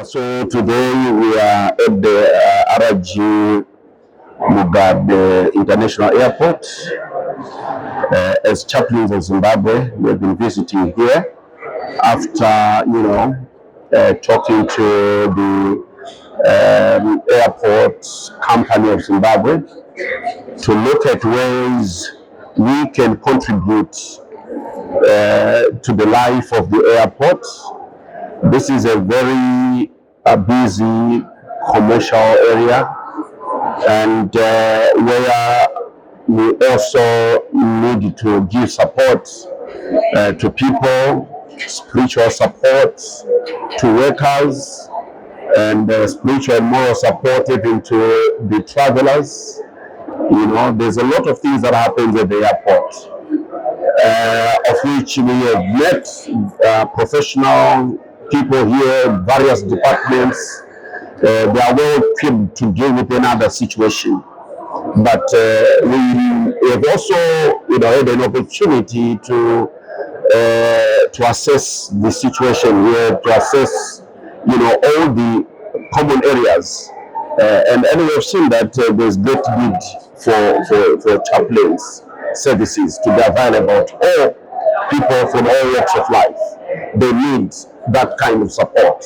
So today we are at the RG Mugabe International Airport. As chaplains of Zimbabwe, we have been visiting here after, talking to the airport company of Zimbabwe to look at ways we can contribute to the life of the airport. This is a very busy commercial area, and where we also need to give support to people, spiritual support to workers, and spiritual and moral support even to the travelers. There's a lot of things that happens at the airport, of which we have met professional people here, various departments. They are well equipped to deal with another situation. But we have also, had an opportunity to assess the situation here, to assess, all the common areas, and we have seen that there's great need for chaplains services to be available to all people from all walks of life. They need that kind of support.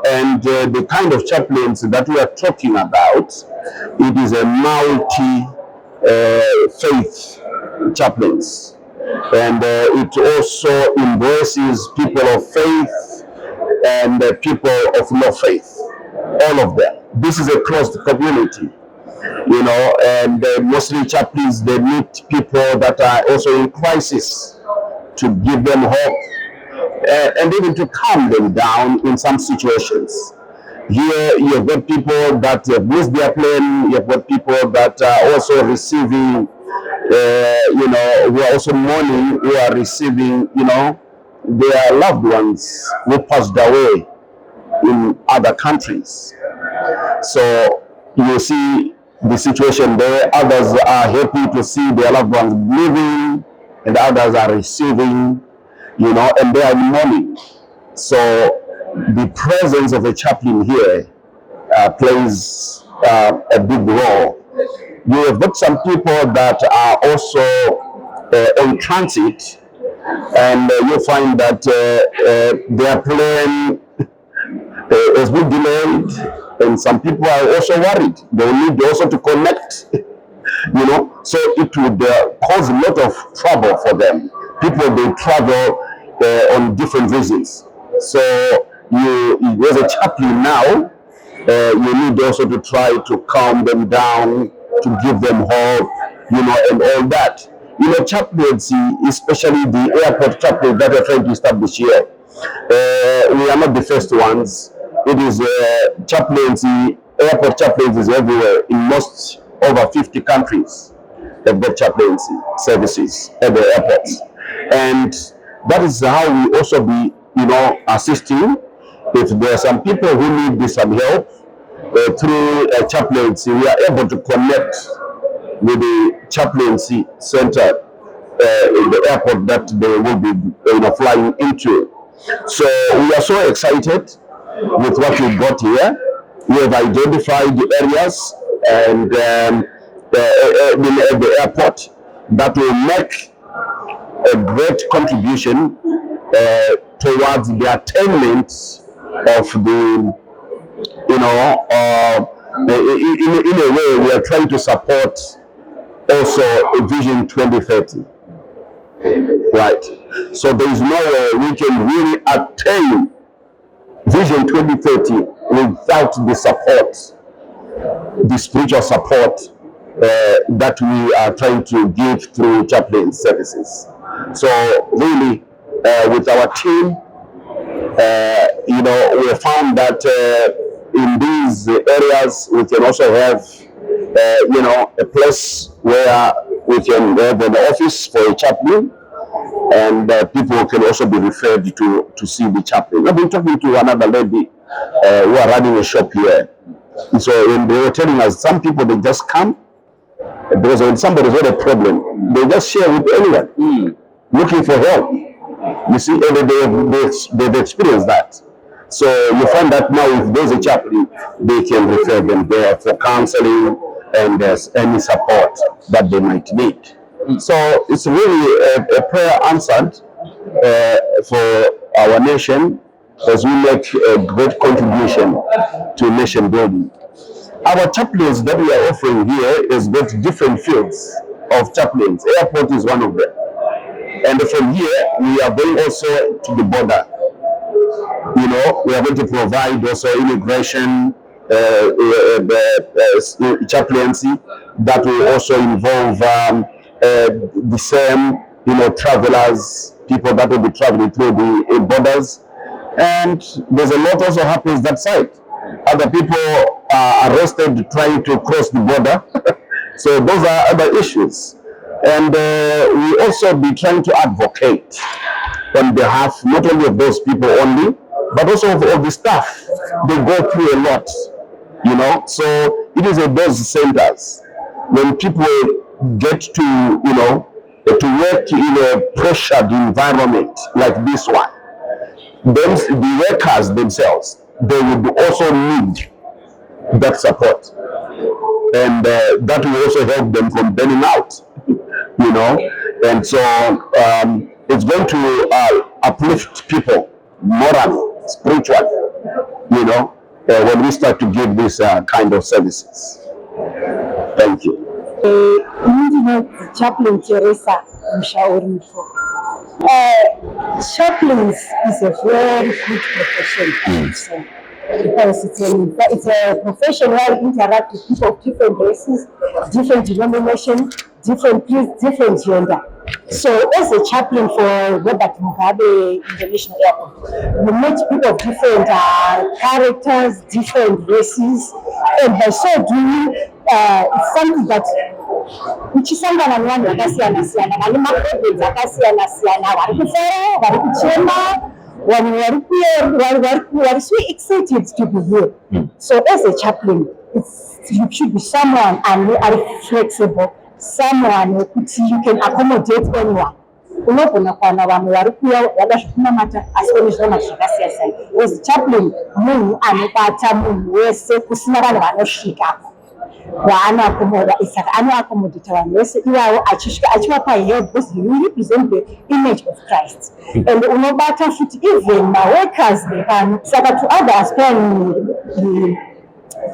And the kind of chaplains that we are talking about, it is a multi-faith chaplains. And it also embraces people of faith and people of no faith, all of them. This is a closed community, and mostly chaplains, they meet people that are also in crisis to give them hope, and even to calm them down in some situations. Here you've got people that have missed their plane, you've got people that are also receiving, who are also mourning, who are receiving, their loved ones who passed away in other countries. So you see the situation there. Others are happy to see their loved ones living, and others are receiving, and they are mourning. So the presence of a chaplain here plays a big role. You have got some people that are also on transit, and you find that their plane has been delayed, and some people are also worried. They need also to connect, so it would cause a lot of trouble for them. People, they travel on different reasons. So as a chaplain now, you need also to try to calm them down, to give them hope, and all that. Chaplaincy, especially the airport chaplain that we're trying to establish here, we are not the first ones. It is chaplaincy, airport chaplaincy is everywhere. In most over 50 countries, they've got chaplaincy services at the airports. And that is how we also be, assisting. If there are some people who need some help through chaplaincy, we are able to connect with the chaplaincy center in the airport that they will be flying into. So we are so excited with what we got here. We have identified the areas and at the airport that will make a great contribution towards the attainment of the, in a way we are trying to support also Vision 2030. Right. So there is no way we can really attain Vision 2030 without the support, the spiritual support that we are trying to give through chaplain services. So really, with our team, we have found that in these areas we can also have, a place where we can have an office for a chaplain, and people can also be referred to see the chaplain. I've been talking to another lady who are running a shop here. So when they were telling us, some people, they just come, because when somebody's got a problem, they just share with anyone looking for help. You see, they've experienced that. So you find that now if there's a chaplain, they can refer them there for counseling and there's any support that they might need. So it's really a prayer answered for our nation as we make a great contribution to nation building. Our chaplains that we are offering here is got different fields of chaplains. Airport is one of them. And from here, we are going also to the border. You know, we are going to provide also immigration chaplaincy that will also involve the same, you know, travelers, people that will be traveling through the borders. And there's a lot also happens that side. Other people are arrested trying to cross the border. So those are other issues. And we also be trying to advocate on behalf not only of those people only, but also of the staff. They go through a lot, you know. So it is at those centers when people get to, you know, to work in a pressured environment like this one, then the workers themselves, they would also need that support. And that will also help them from burning out, you know. And so it's going to uplift people morally, spiritually, you know, when we start to give this kind of services. Thank you. Chaplain Teresa Mshauri. Chaplains is a very good profession, because it's a profession where you interact with people of different races, different denomination, different creeds, different gender. So as a chaplain for Robert Mugabe International Airport, you meet people of different characters, different races, and by so doing, it's something that uchisangana nevanhu vakasiyana-siyana vane maproblems akasiyana-siyana, vari kufara, vari kuchema, vanhu vari so excited to be here. So as a chaplain, you should be someone and are flexible, someone wekuti you can accommodate anyone. Unogona kuwana vamwe vari kuuya vada zvokunamata asi vane zvinamata zvakasiyana-siyana. As chaplain, munhu anobata munhu wese kusina vanhu vanosvika vaanoakomoda, saka anoakomodata vanhu vese ivavo achisvika achivapa help, because you represent the image of Christ. And unobata futi even maworkers vepano. Saka to other aspiring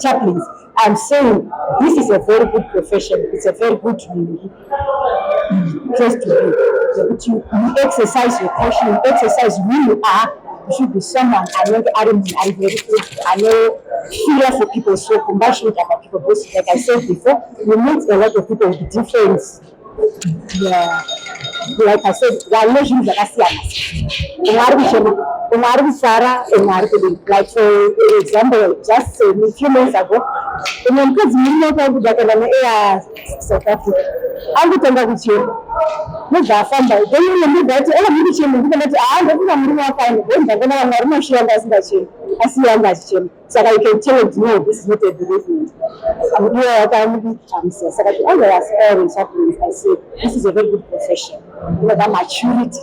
chaplains, I'm saying this is a very good profession. It's a very good place to be. But you exercise your caution, you exercise who you are. You should be someone I know the animal, I very good, I know fear for people, so compassionate about people. Because like I said before, we meet a lot of people with different, like I said, relations that are like for example, just a few months ago, South Africa. I would tell you, muzafamba ndomunomudzati ela muri chemu ndikanati ndakuna muri wafani ndakana mwari mashiyanga asingachemi asiyanga achichema. Saka you can tell it, no, this is not a bereavement. Saka to all the aspiring chaplains, I say this is a very good profession. You know, that maturity,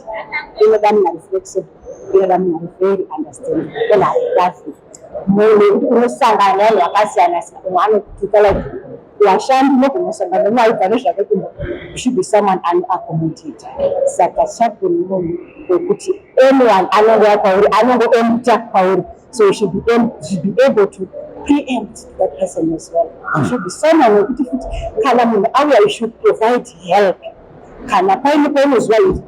you know, that flexible, you know, that very understanding. Well, I love it. Unosangana nevanhu vakasiyana-siyana, umwe anokutuka like vashandi nokunosangana nevaigara zvakakumba, you should be someone unaccommodated. Saka chaplain munhu wekuti anyone anongouya kwauri anongoemuta kwauri, so you should be able to preempt that person as well. You should be someone wekuti futi kana munhu auya you should provide help. Kana paine paunozwa you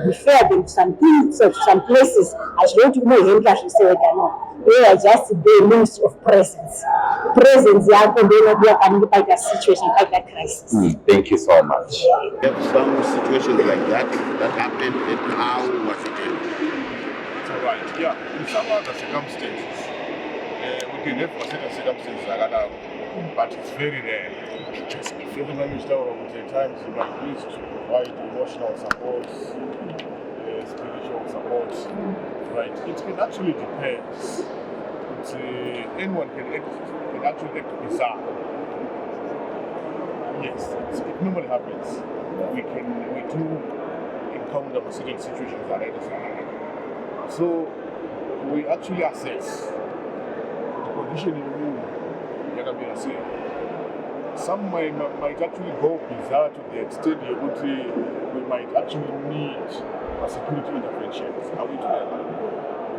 refer them to some things, to some places, achiroti unohendla zvese wega, no. They are just the means of presence. Presence yako ndio inakuwa kanini paita situation, paita crisis. Thank you so much. There have some situations like that happened, and how was it handled? So right, yeah. In some other circumstances, we can have certain circumstances like that, but it's very rare. Just before the minister of the times you might need to provide emotional support, spiritual support. Right, it actually depends. Anyone can actually act bizarre. Yes, it normally happens. We do encounter certain situations like that. So we actually assess the condition in room that we assess. Some might actually go bizarre to the extent that we might actually need a security intervention. Are we together?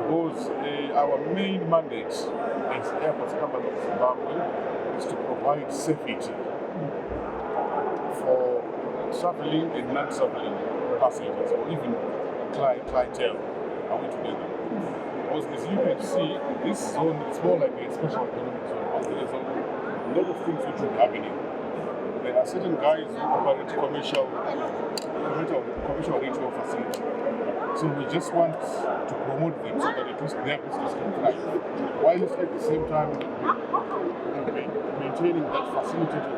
Because our main mandate as Airports Company of Zimbabwe is to provide safety for traveling and non-traveling passengers or even clientele. Are we together? Because as you can see, this zone is more like a special economic zone. There's a lot of things which are happening. There are certain guys who operate commercial retail facilities. So we just want to promote them so that at least their business can thrive. While at the same time maintaining that facilitated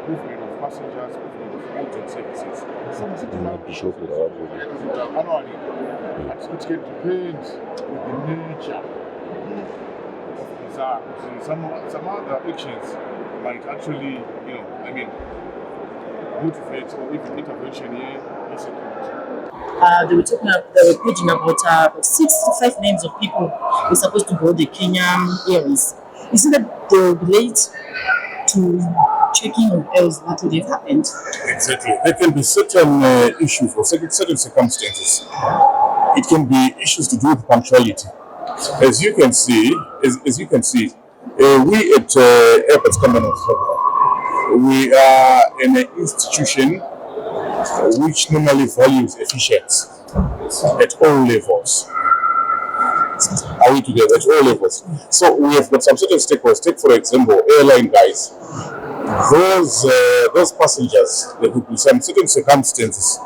movement of passengers, movement of goods and services. So we annually, it can depend on the nature of bizarre. Some other actions might actually, motivate or even intervention here in security. They were paging about 65 names of people who were supposed to board the Kenyan Airways. Is it that they were late to checking on else what would have happened? Exactly. There can be certain issues or certain circumstances. It can be issues to do with punctuality. As you can see, we at Airports Company of Zimbabwe, we are an institution which normally values efficiency at all levels. Are we together? At all levels. So we have got some certain stakeholders. Take for example, airline guys. Those passengers, there could be some certain circumstances.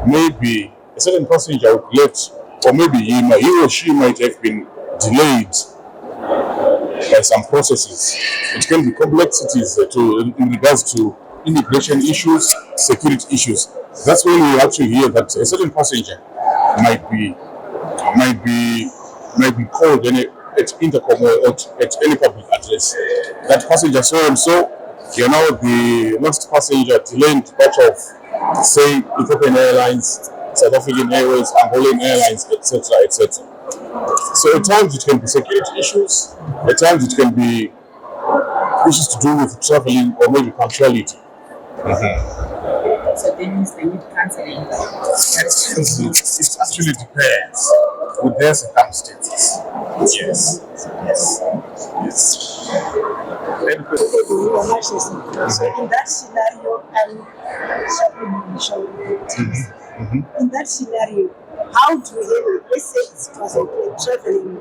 Maybe a certain passenger would late, or maybe he or she might have been delayed by some processes. It can be complexities in regards to immigration issues, security issues. That's when we actually hear that a certain passenger might be called at intercom or at any public address. That passenger so and so, the last passenger delayed departure of, say, Ethiopian Airlines, South African Airways, Angolan Airlines, etc., etc. So at times it can be security issues, at times it can be issues to do with traveling or maybe punctuality. So that means they need counseling. It actually depends with their circumstances. Yes. So in that scenario, in that scenario, how do we handle it? Let's say it was a traveling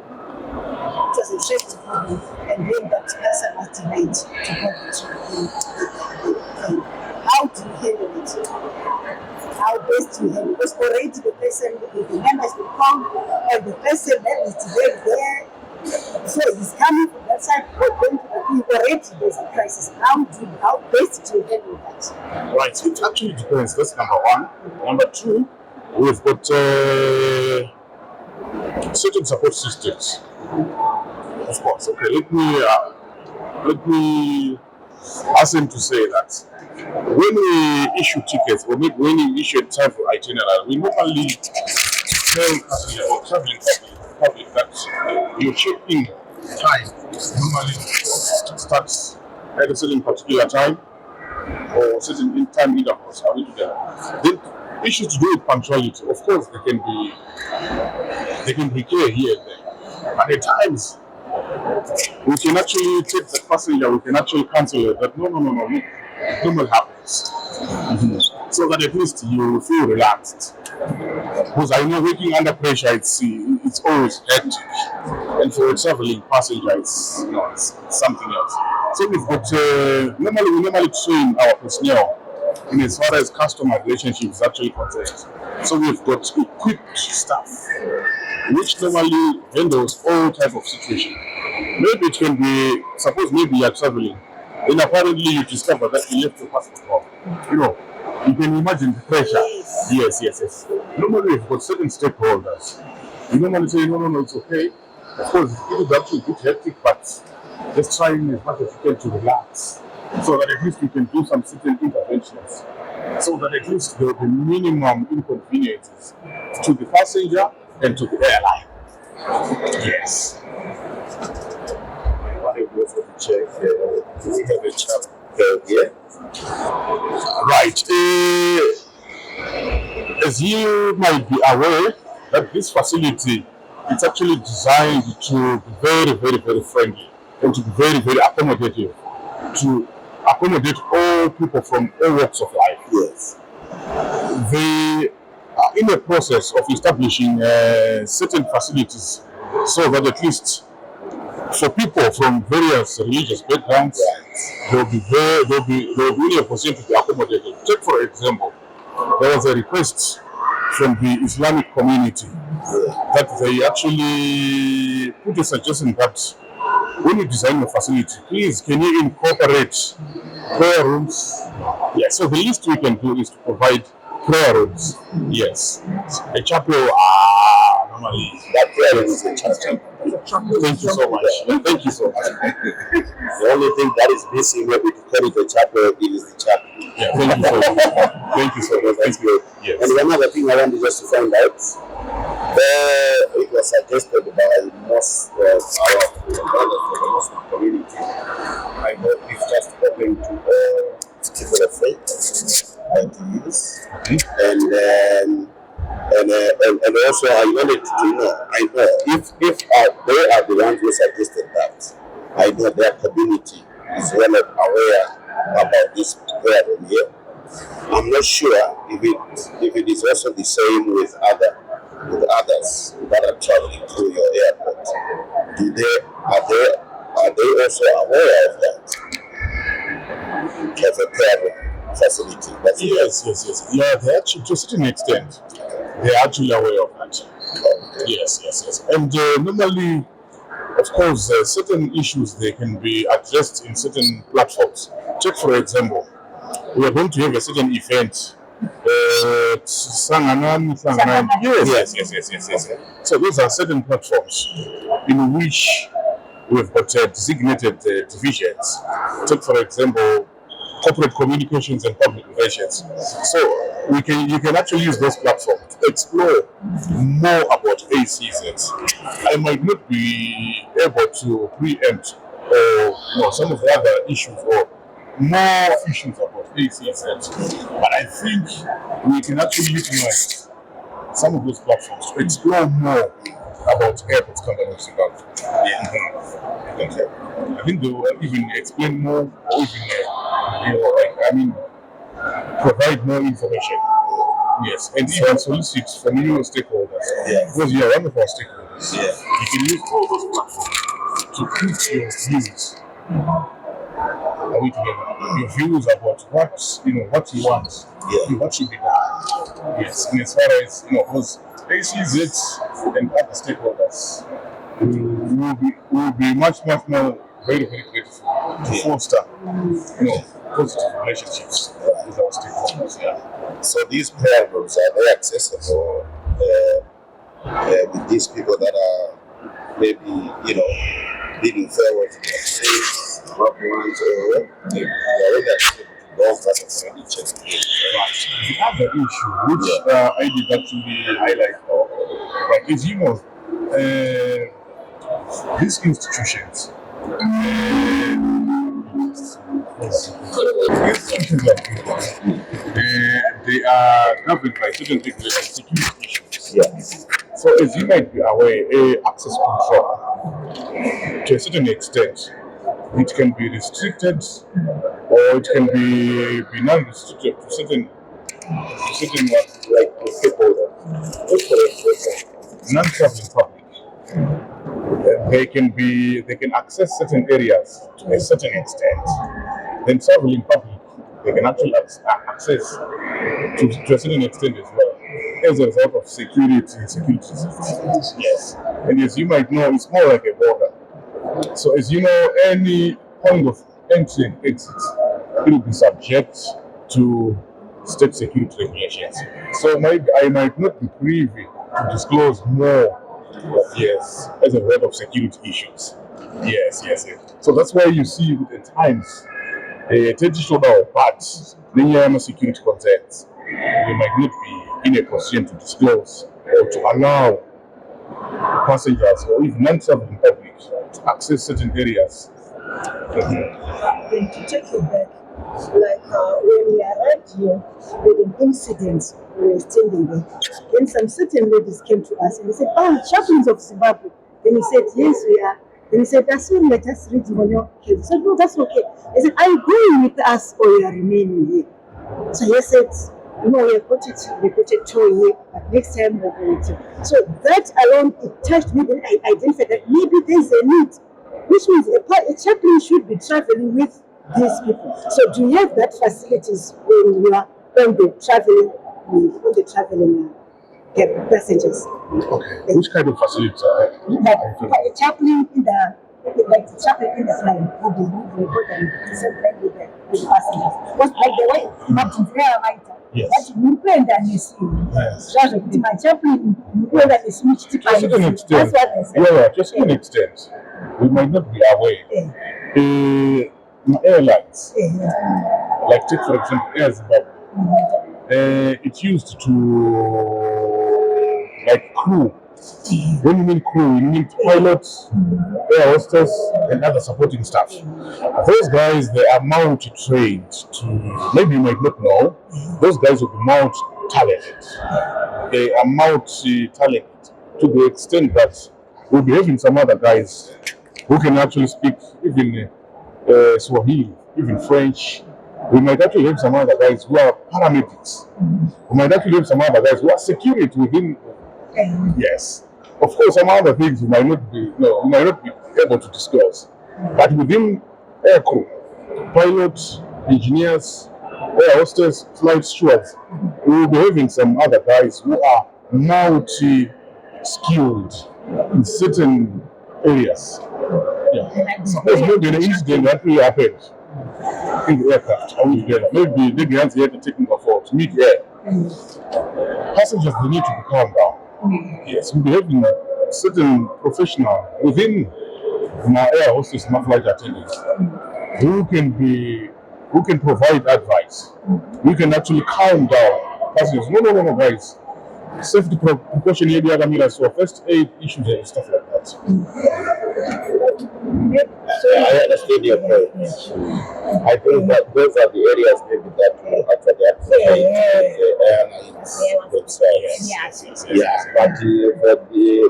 problem, and then that person was delayed to go to how do you handle it? How best do you handle it? Because already the person, the members will come, and the person that is delayed there, so he's coming from that side, going to the already there's a crisis. How best do you handle that? Right, it actually depends. That's number one. Number two, we've got certain support systems. Of course. Okay, let me ask him to say that when we issue tickets or maybe when we issue a travel itinerary, we normally tell passengers or traveling public that your check-in time normally starts at a certain particular time or certain time intervals. Are we together? Then issues to do with punctuality, of course, they can be clear here and there. But at times, we can actually take the passenger, we can actually cancel it. But no, it normally happens. So that at least you feel relaxed. Because I know working under pressure, it's always hectic. And for a traveling passenger, it's something else. So we've got, we normally train our personnel in as far as customer relationships actually concerned. So we've got equipped staff which normally handles all type of situation. Maybe it can be, suppose maybe you are traveling, and apparently you discover that you left your passport home. You can imagine the pressure. Yes. Normally we've got certain stakeholders. We normally say, no, it's okay. Of course, it is actually a bit hectic, but just trying as much as you can to relax, so that at least we can do some certain interventions, so that at least there will be minimum inconveniences to the passenger and to the airline. Yes. I go for the check. Do we have a chapter here? Right. As you might be aware, that this facility is actually designed to be very, very, very friendly and to be very, very accommodative, to accommodate all people from all walks of life. Yes. They are in a process of establishing certain facilities so that at least for people from various religious backgrounds, they'll be in a position to be accommodated. Take for example, there was a request from the Islamic community that they actually put a suggestion that when you design a facility, please can you incorporate prayer rooms? Yes, so the least we can do is to provide prayer rooms. Yes, a chapel normally. That prayer room is a chapel. Thank you so much. Thank you so much. The only thing that is missing maybe to call it a chapel is the chapel. Yeah, thank you so much. Thank you so much. That's good. Yes. And another thing I wanted just to find out, it was suggested by most brothers from the Muslim community. I know it's just open to all people of faith and to use. And also I wanted to know, I know if they are the ones who suggested that, I know their community is well aware about this prayer room here. I'm not sure if it is also the same with others that are traveling through your airport. Are they also aware of that? As a prayer room facility. Yes. Yeah, they actually, to a certain extent, they are actually aware of that. Yes. And normally, of course, certain issues they can be addressed in certain platforms. Take for example, we are going to have a certain event. Yes. So those are certain platforms in which we've got designated divisions. Take for example, corporate communications and public relations. So you can actually use those platforms to explore more about ACZ. I might not be able to preempt or some of the other issues or more issues about ACZ, but I think we can actually utilize some of those platforms to explore more about airports company of Zimbabwe. Okay. I think they will even explain more or even provide more information. Yes, and even solicit from you stakeholders. Yeah. Because you are one of our stakeholders. Yeah. You can use all those platforms to put your views. Are we together? Your views about what you want, what should be done. Yes, and as far as because ACZ and other stakeholders will be much more very, very grateful to foster positive relationships with our stakeholders. Yeah. So these prayer rooms, are they accessible with these people that are maybe leading forward to their faith, loved ones, or maybe those that are already checked? The other issue, which I did actually highlight, is these institutions. Institutions like this, they are governed by certain regulatory security issues. Yes. So as you might be aware, access control, to a certain extent, it can be restricted or it can be non-restricted to certain ones, like the stakeholders. Non-traveling public. They can access certain areas to a certain extent. Then traveling public, they can actually access to a certain extent as well, as a result of security reasons. Yes. And as you might know, it's more like a border. So as you know, any point of entry and exit, it will be subject to state security regulations. So I might not be privy to disclose more. Yes, as a result of security issues. Yes. So that's why you see at times traditional parts, many security concerns, they might not be in a position to disclose or to allow passengers or even non-traveling public to access certain areas. Then to take you back, like when we arrived here, with an incident, we were standing there. Then some certain ladies came to us and they said, Chaplains of Zimbabwe. Then he said, yes, we are. Then he said, that's why we're just reading on your case. I said, no, that's okay. He said, are you going with us or you are remaining here? So he said, we have got a toy here, but next time we'll go with you. So that alone, it touched me. Then I identified that maybe there's a need, which means a chaplain should be traveling with these people. So do you have that facilities when you are on the traveling passengers? Okay. Which kind of facilities are there? Like a chaplain in the flight will be important to supply with the passengers. Because like the way Martin right? Yes. Just my chaplain, to a certain extent, to a certain extent, we might not be aware. Airlines, like take for example Air Zimbabwe, it's used to like crew. When you mean crew, you mean pilots, air hostess, and other supporting staff. Those guys, they are multi-trained to, maybe you might not know, those guys will be multi-talented. They are multi-talented to the extent that we'll be having some other guys who can actually speak even Swahili, even French. We might actually have some other guys who are paramedics. We might actually have some other guys who are security within. Yes, of course, some other things we might not be able to discuss. But within aircrew, pilots, engineers, air hostess, flight stewards, we will be having some other guys who are multi-skilled in certain areas. Yeah. Suppose maybe an incident actually happened in the aircraft. Maybe the guys had a technical fault mid-air. Passengers, they need to be calmed down. Yes, we'll be having certain professional within my air hostess, my flight attendants, who can provide advice. We can actually calm down passengers. No, guys. Safety precaution area, so first aid issues and stuff like that. I understand your point. I think that those are the areas maybe that will actually activate the airlines themselves. Yeah, but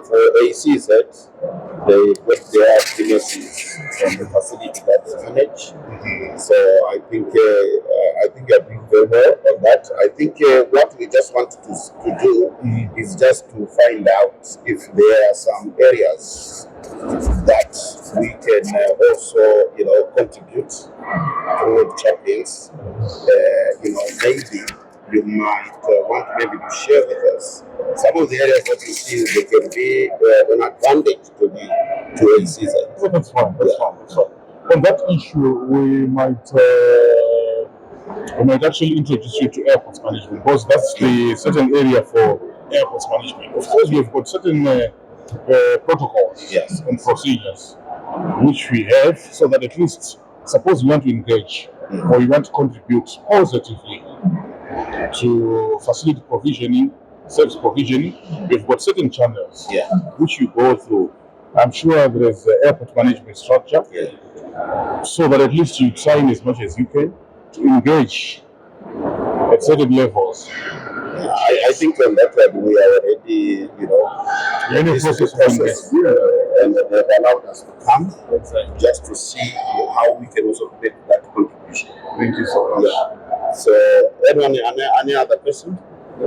for ACZ, they put their activities on the facility that's managed. So I think you're doing very well on that. I think what we just want to do is just to find out if there are some areas that we can also, contribute toward chaplains. Maybe you might want maybe to share with us some of the areas that you see they can be an advantage to ACZ. Oh, that's fine. On that issue, we might actually introduce you to airports management, because that's the certain area for airports management. Of course, we've got certain protocols and procedures which we have, so that at least suppose you want to engage or you want to contribute positively to facility provisioning, service provisioning, we've got certain channels which you go through. I'm sure there is an airport management structure, so that at least you try as much as you can to engage at certain levels. I think on that one we are already, process, and they've allowed us to come just to see how we can also make that contribution. Thank you so much. Yeah. So, any other question? I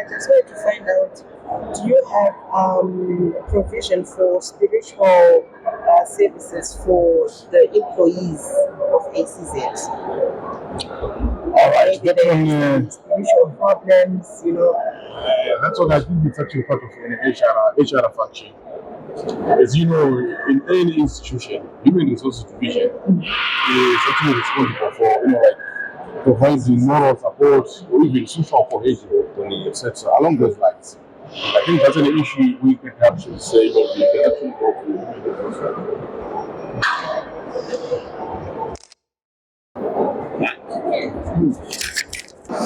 just wanted to find out, do you have provision for spiritual services for the employees of ACZ? Alright, spiritual problems, that's what I think it's actually part of an HR function. As you know, in any institution, human resources division is actually responsible for, providing moral support or even social cohesion, etc. Along those lines. I think that's an issue we can actually say that we can actually go through.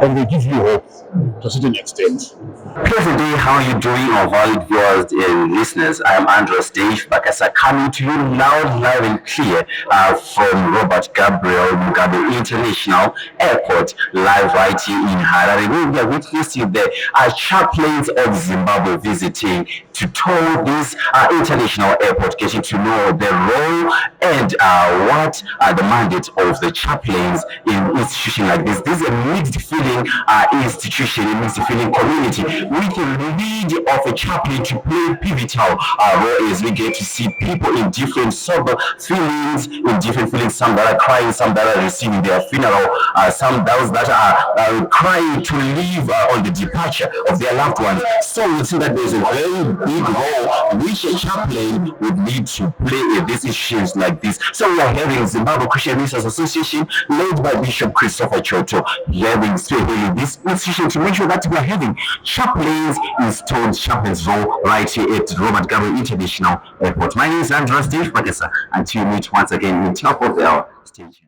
and they give you hope to a certain extent. Pleasant day, how are you doing, our valued viewers and listeners? I'm Andros Dave Bakasa, coming to you loud and clear from Robert Gabriel Mugabe International Airport, live right here in Harare. We are witnessing the chaplains of Zimbabwe visiting to tour this international airport, getting to know the role and what are the mandate of the chaplains in an institution like this. This is a mixed feeling institution, a mixed feeling community, with the lead of a chaplain to play pivotal role as we get to see people in different feelings, some that are crying, some that are receiving their funeral, some those that are crying to leave on the departure of their loved ones. So we see that there's a very big role which a chaplain would need to play in these issues like this. So we are having Zimbabwe Christian Ministers Association, led by Bishop Christopher Choto, having this institution to make sure that we are having chaplains installed, chaplains role right here at Robert Gabriel International Airport. My name is Andros Dave Bakasa. Until we meet once again in top of our stage.